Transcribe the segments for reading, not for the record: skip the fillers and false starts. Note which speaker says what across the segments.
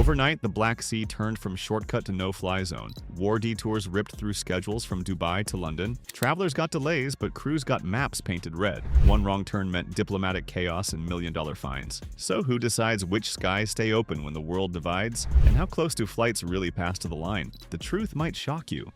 Speaker 1: Overnight, the Black Sea turned from shortcut to no-fly zone. War detours ripped through schedules from Dubai to London. Travelers got delays, but crews got maps painted red. One wrong turn meant diplomatic chaos and million-dollar fines. So who decides which skies stay open when the world divides? And how close do flights really pass to the line? The truth might shock you.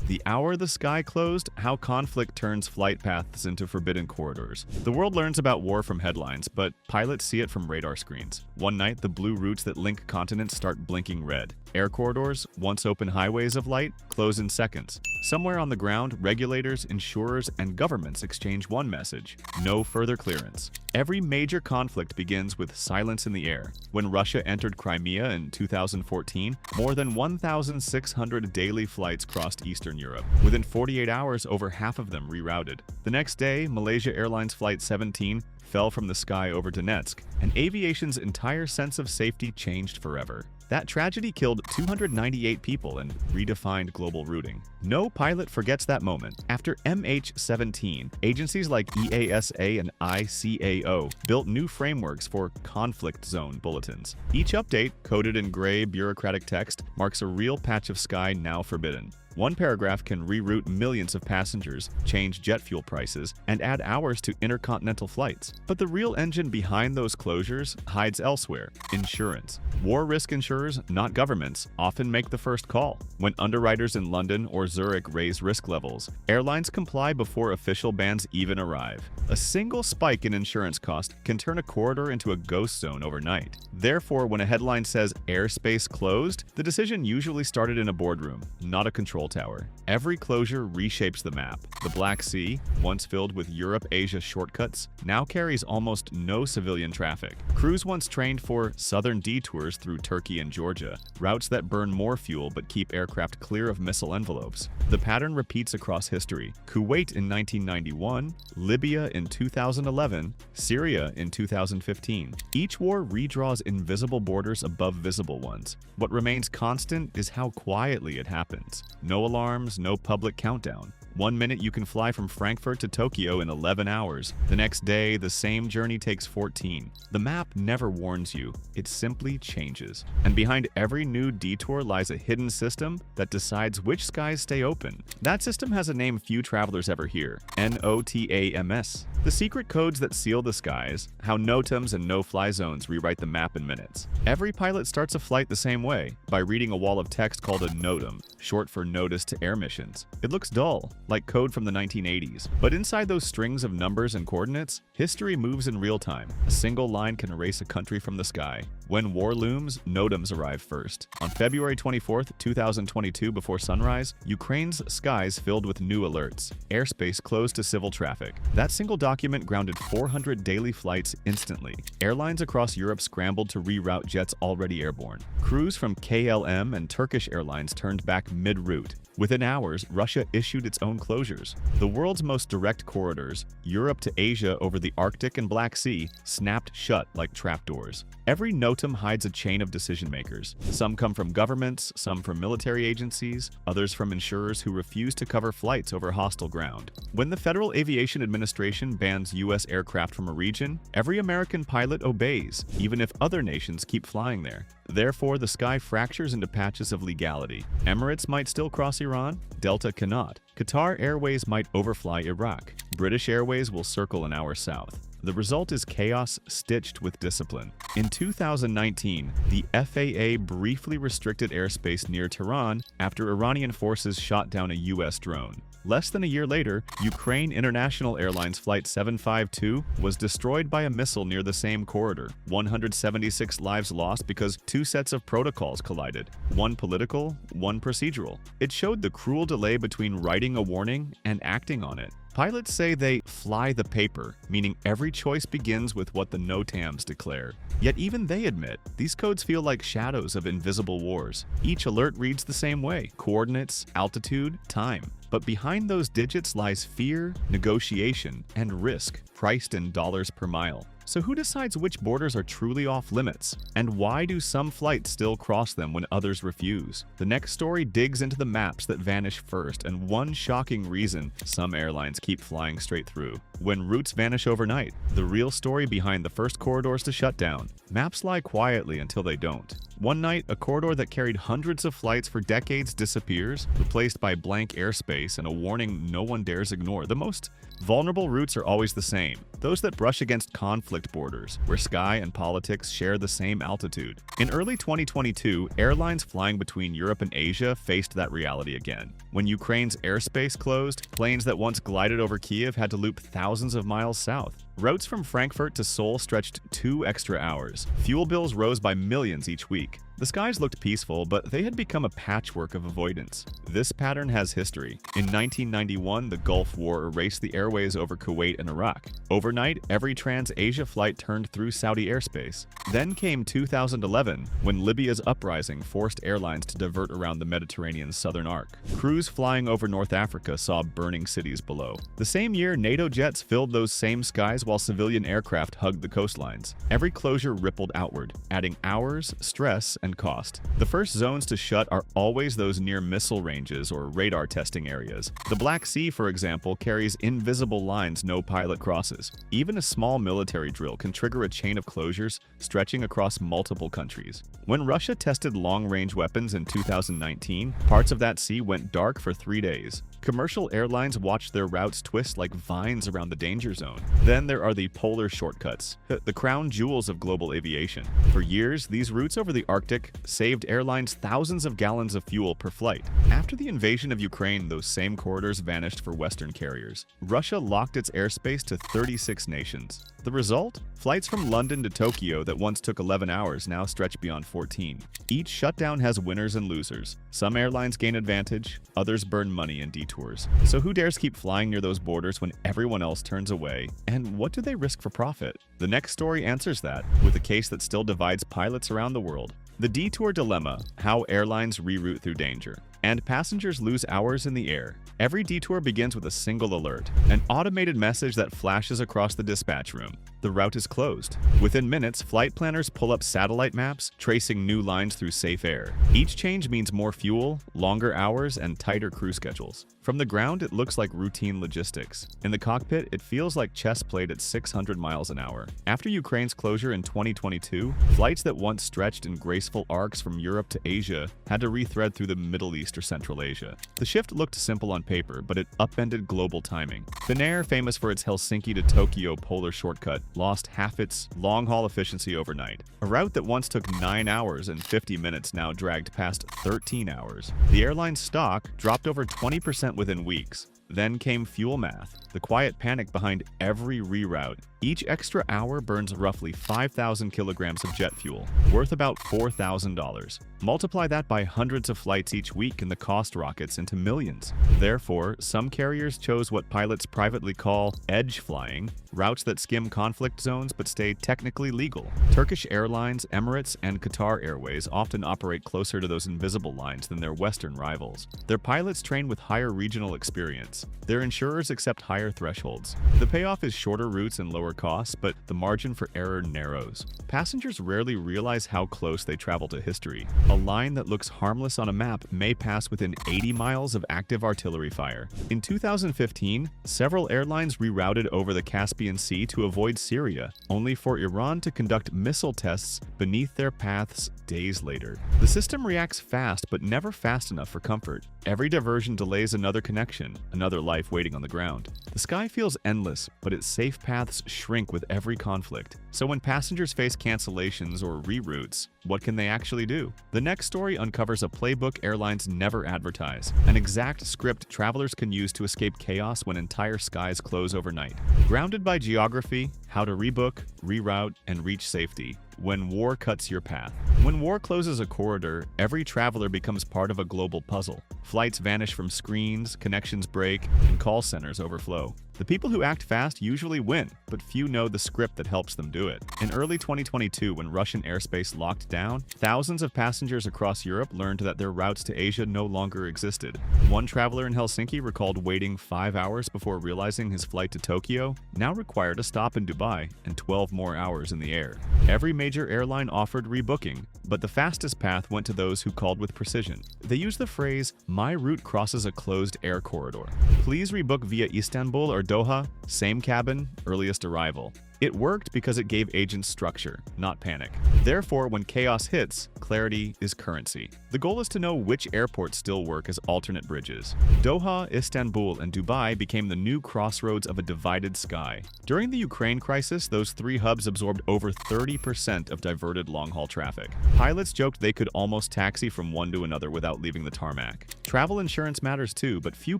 Speaker 1: The hour the sky closed, how conflict turns flight paths into forbidden corridors. The world learns about war from headlines, but pilots see it from radar screens. One night, the blue routes that link continents start blinking red. Air corridors, once open highways of light, close in seconds. Somewhere on the ground, regulators, insurers, and governments exchange one message: no further clearance. Every major conflict begins with silence in the air. When Russia entered Crimea in 2014, more than 1,600 daily flights crossed Eastern Europe. Within 48 hours, over half of them rerouted. The next day, Malaysia Airlines Flight 17 fell from the sky over Donetsk, and aviation's entire sense of safety changed forever. That tragedy killed 298 people and redefined global routing. No pilot forgets that moment. After MH17, agencies like EASA and ICAO built new frameworks for conflict zone bulletins. Each update, coded in gray bureaucratic text, marks a real patch of sky now forbidden. One paragraph can reroute millions of passengers, change jet fuel prices, and add hours to intercontinental flights. But the real engine behind those closures hides elsewhere: insurance. War risk insurers, not governments, often make the first call. When underwriters in London or Zurich raise risk levels, airlines comply before official bans even arrive. A single spike in insurance cost can turn a corridor into a ghost zone overnight. Therefore, when a headline says airspace closed, the decision usually started in a boardroom, not a control tower. Every closure reshapes the map. The Black Sea, once filled with Europe-Asia shortcuts, now carries almost no civilian traffic. Crews once trained for southern detours through Turkey and Georgia, routes that burn more fuel but keep aircraft clear of missile envelopes. The pattern repeats across history. Kuwait in 1991, Libya in 2011, Syria in 2015. Each war redraws invisible borders above visible ones. What remains constant is how quietly it happens. No alarms, no public countdown. One minute you can fly from Frankfurt to Tokyo in 11 hours. The next day, the same journey takes 14. The map never warns you. It simply changes. And behind every new detour lies a hidden system that decides which skies stay open. That system has a name few travelers ever hear: NOTAMs. The secret codes that seal the skies, how NOTAMs and no-fly zones rewrite the map in minutes. Every pilot starts a flight the same way, by reading a wall of text called a NOTAM, short for Notice to Air Missions. It looks dull, like code from the 1980s. But inside those strings of numbers and coordinates, history moves in real time. A single line can erase a country from the sky. When war looms, NOTAMs arrive first. On February 24, 2022, before sunrise, Ukraine's skies filled with new alerts. Airspace closed to civil traffic. That single document grounded 400 daily flights instantly. Airlines across Europe scrambled to reroute jets already airborne. Crews from KLM and Turkish Airlines turned back mid-route. Within hours, Russia issued its own closures. The world's most direct corridors, Europe to Asia over the Arctic and Black Sea, snapped shut like trapdoors. Every NOTAM hides a chain of decision-makers. Some come from governments, some from military agencies, others from insurers who refuse to cover flights over hostile ground. When the Federal Aviation Administration bans U.S. aircraft from a region, every American pilot obeys, even if other nations keep flying there. Therefore, the sky fractures into patches of legality. Emirates might still cross Iran, Delta cannot. Qatar Airways might overfly Iraq. British Airways will circle an hour south. The result is chaos stitched with discipline. In 2019, the FAA briefly restricted airspace near Tehran after Iranian forces shot down a U.S. drone. Less than a year later, Ukraine International Airlines Flight 752 was destroyed by a missile near the same corridor. 176 lives lost because two sets of protocols collided, one political, one procedural. It showed the cruel delay between writing a warning and acting on it. Pilots say they fly the paper, meaning every choice begins with what the NOTAMs declare. Yet even they admit, these codes feel like shadows of invisible wars. Each alert reads the same way: coordinates, altitude, time. But behind those digits lies fear, negotiation, and risk, priced in dollars per mile. So who decides which borders are truly off limits? And why do some flights still cross them when others refuse? The next story digs into the maps that vanish first and one shocking reason some airlines keep flying straight through. When routes vanish overnight, the real story behind the first corridors to shut down. Maps lie quietly until they don't. One night, a corridor that carried hundreds of flights for decades disappears, replaced by blank airspace and a warning no one dares ignore. The most vulnerable routes are always the same, those that brush against conflict borders, where sky and politics share the same altitude. In early 2022, airlines flying between Europe and Asia faced that reality again. When Ukraine's airspace closed, planes that once glided over Kiev had to loop thousands of miles south. Routes from Frankfurt to Seoul stretched 2 extra hours. Fuel bills rose by millions each week. The skies looked peaceful, but they had become a patchwork of avoidance. This pattern has history. In 1991, the Gulf War erased the airways over Kuwait and Iraq. Overnight, every trans-Asia flight turned through Saudi airspace. Then came 2011, when Libya's uprising forced airlines to divert around the Mediterranean's southern arc. Crews flying over North Africa saw burning cities below. The same year, NATO jets filled those same skies while civilian aircraft hugged the coastlines. Every closure rippled outward, adding hours, stress, and cost. The first zones to shut are always those near missile ranges or radar testing areas. The Black Sea, for example, carries invisible lines no pilot crosses. Even a small military drill can trigger a chain of closures stretching across multiple countries. When Russia tested long-range weapons in 2019, parts of that sea went dark for 3 days. Commercial airlines watched their routes twist like vines around the danger zone. Then there are the polar shortcuts, the crown jewels of global aviation. For years, these routes over the Arctic saved airlines thousands of gallons of fuel per flight. After the invasion of Ukraine, those same corridors vanished for Western carriers. Russia locked its airspace to 36 nations. The result? Flights from London to Tokyo that once took 11 hours now stretch beyond 14. Each shutdown has winners and losers. Some airlines gain advantage, others burn money in detours. So who dares keep flying near those borders when everyone else turns away? And what do they risk for profit? The next story answers that, with a case that still divides pilots around the world. The detour dilemma: how airlines reroute through danger. And passengers lose hours in the air. Every detour begins with a single alert, an automated message that flashes across the dispatch room. The route is closed. Within minutes, flight planners pull up satellite maps, tracing new lines through safe air. Each change means more fuel, longer hours, and tighter crew schedules. From the ground, it looks like routine logistics. In the cockpit, it feels like chess played at 600 miles an hour. After Ukraine's closure in 2022, flights that once stretched in graceful arcs from Europe to Asia had to rethread through the Middle East or Central Asia. The shift looked simple on paper, but it upended global timing. Finnair, famous for its Helsinki to Tokyo polar shortcut, lost half its long-haul efficiency overnight. A route that once took 9 hours and 50 minutes now dragged past 13 hours. The airline's stock dropped over 20% within weeks. Then came fuel math, the quiet panic behind every reroute. Each extra hour burns roughly 5,000 kilograms of jet fuel, worth about $4,000. Multiply that by hundreds of flights each week and the cost rockets into millions. Therefore, some carriers chose what pilots privately call edge flying, routes that skim conflict zones but stay technically legal. Turkish Airlines, Emirates, and Qatar Airways often operate closer to those invisible lines than their Western rivals. Their pilots train with higher regional experience. Their insurers accept higher thresholds. The payoff is shorter routes and lower costs, but the margin for error narrows. Passengers rarely realize how close they travel to history. A line that looks harmless on a map may pass within 80 miles of active artillery fire. In 2015, several airlines rerouted over the Caspian Sea to avoid Syria, only for Iran to conduct missile tests beneath their paths days later. The system reacts fast, but never fast enough for comfort. Every diversion delays another connection, another life waiting on the ground. The sky feels endless, but its safe paths shrink with every conflict. So when passengers face cancellations or reroutes, what can they actually do? The next story uncovers a playbook airlines never advertise, an exact script travelers can use to escape chaos when entire skies close overnight. Grounded by geography, how to rebook, reroute, and reach safety when war cuts your path. When war closes a corridor, every traveler becomes part of a global puzzle. Flights vanish from screens, connections break, and call centers overflow. The people who act fast usually win, but few know the script that helps them do it. In early 2022, when Russian airspace locked down, thousands of passengers across Europe learned that their routes to Asia no longer existed. One traveler in Helsinki recalled waiting 5 hours before realizing his flight to Tokyo now required a stop in Dubai and 12 more hours in the air. Every major airline offered rebooking, but the fastest path went to those who called with precision. They used the phrase, "My route crosses a closed air corridor. Please rebook via Istanbul or Doha, same cabin, earliest arrival." It worked because it gave agents structure, not panic. Therefore, when chaos hits, clarity is currency. The goal is to know which airports still work as alternate bridges. Doha, Istanbul, and Dubai became the new crossroads of a divided sky. During the Ukraine crisis, those three hubs absorbed over 30% of diverted long-haul traffic. Pilots joked they could almost taxi from one to another without leaving the tarmac. Travel insurance matters too, but few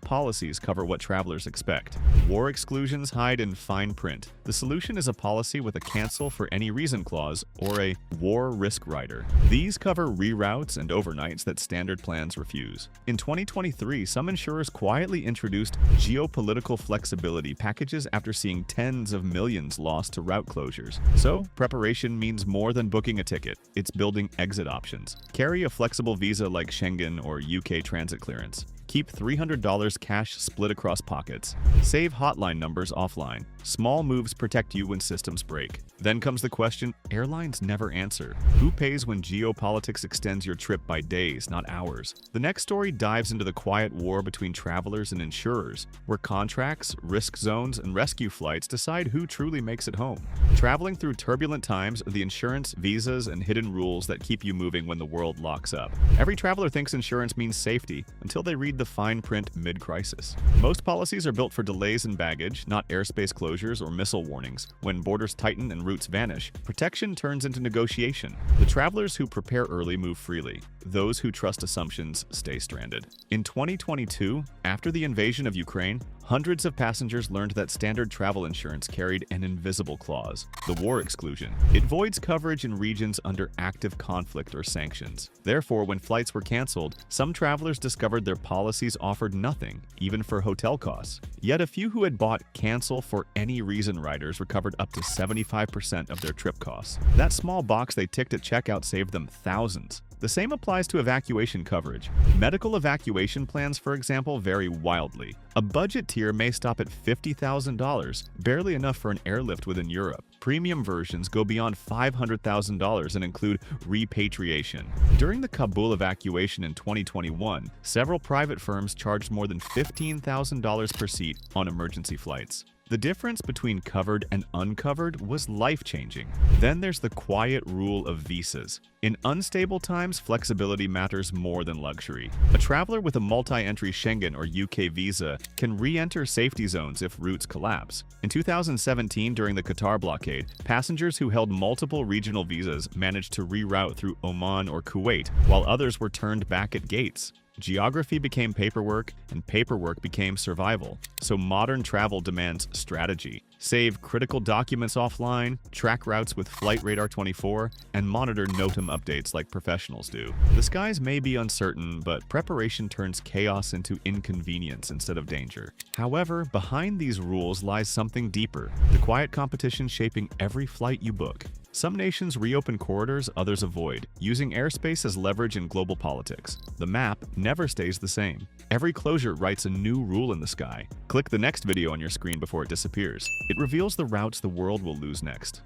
Speaker 1: policies cover what travelers expect. War exclusions hide in fine print. The solution is a policy with a cancel for any reason clause or a war risk rider. These cover reroutes and overnights that standard plans refuse. In 2023, some insurers quietly introduced geopolitical flexibility packages after seeing tens of millions lost to route closures. So, preparation means more than booking a ticket. It's building exit options. Carry a flexible visa like Schengen or UK transit clearance. Keep $300 cash split across pockets. Save hotline numbers offline. Small moves protect you when systems break. Then comes the question airlines never answer. Who pays when geopolitics extends your trip by days, not hours? The next story dives into the quiet war between travelers and insurers, where contracts, risk zones, and rescue flights decide who truly makes it home. Traveling through turbulent times are the insurance, visas, and hidden rules that keep you moving when the world locks up. Every traveler thinks insurance means safety until they read the fine print mid-crisis. Most policies are built for delays in baggage, not airspace closures or missile warnings. When borders tighten and routes vanish, protection turns into negotiation. The travelers who prepare early move freely. Those who trust assumptions stay stranded. In 2022, after the invasion of Ukraine, hundreds of passengers learned that standard travel insurance carried an invisible clause, the war exclusion. It voids coverage in regions under active conflict or sanctions. Therefore, when flights were canceled, some travelers discovered their policies offered nothing, even for hotel costs. Yet a few who had bought cancel for any reason riders recovered up to 75% of their trip costs. That small box they ticked at checkout saved them thousands. The same applies to evacuation coverage. Medical evacuation plans, for example, vary wildly. A budget tier may stop at $50,000, barely enough for an airlift within Europe. Premium versions go beyond $500,000 and include repatriation. During the Kabul evacuation in 2021, several private firms charged more than $15,000 per seat on emergency flights. The difference between covered and uncovered was life-changing. Then there's the quiet rule of visas. In unstable times, flexibility matters more than luxury. A traveler with a multi-entry Schengen or UK visa can re-enter safety zones if routes collapse. In 2017, during the Qatar blockade, passengers who held multiple regional visas managed to reroute through Oman or Kuwait, while others were turned back at gates. Geography became paperwork, and paperwork became survival. So modern travel demands strategy. Save critical documents offline, track routes with Flight Radar 24, and monitor NOTAM updates like professionals do. The skies may be uncertain, but preparation turns chaos into inconvenience instead of danger. However, behind these rules lies something deeper, the quiet competition shaping every flight you book. Some nations reopen corridors others avoid, using airspace as leverage in global politics. The map never stays the same. Every closure writes a new rule in the sky. Click the next video on your screen before it disappears. It reveals the routes the world will lose next.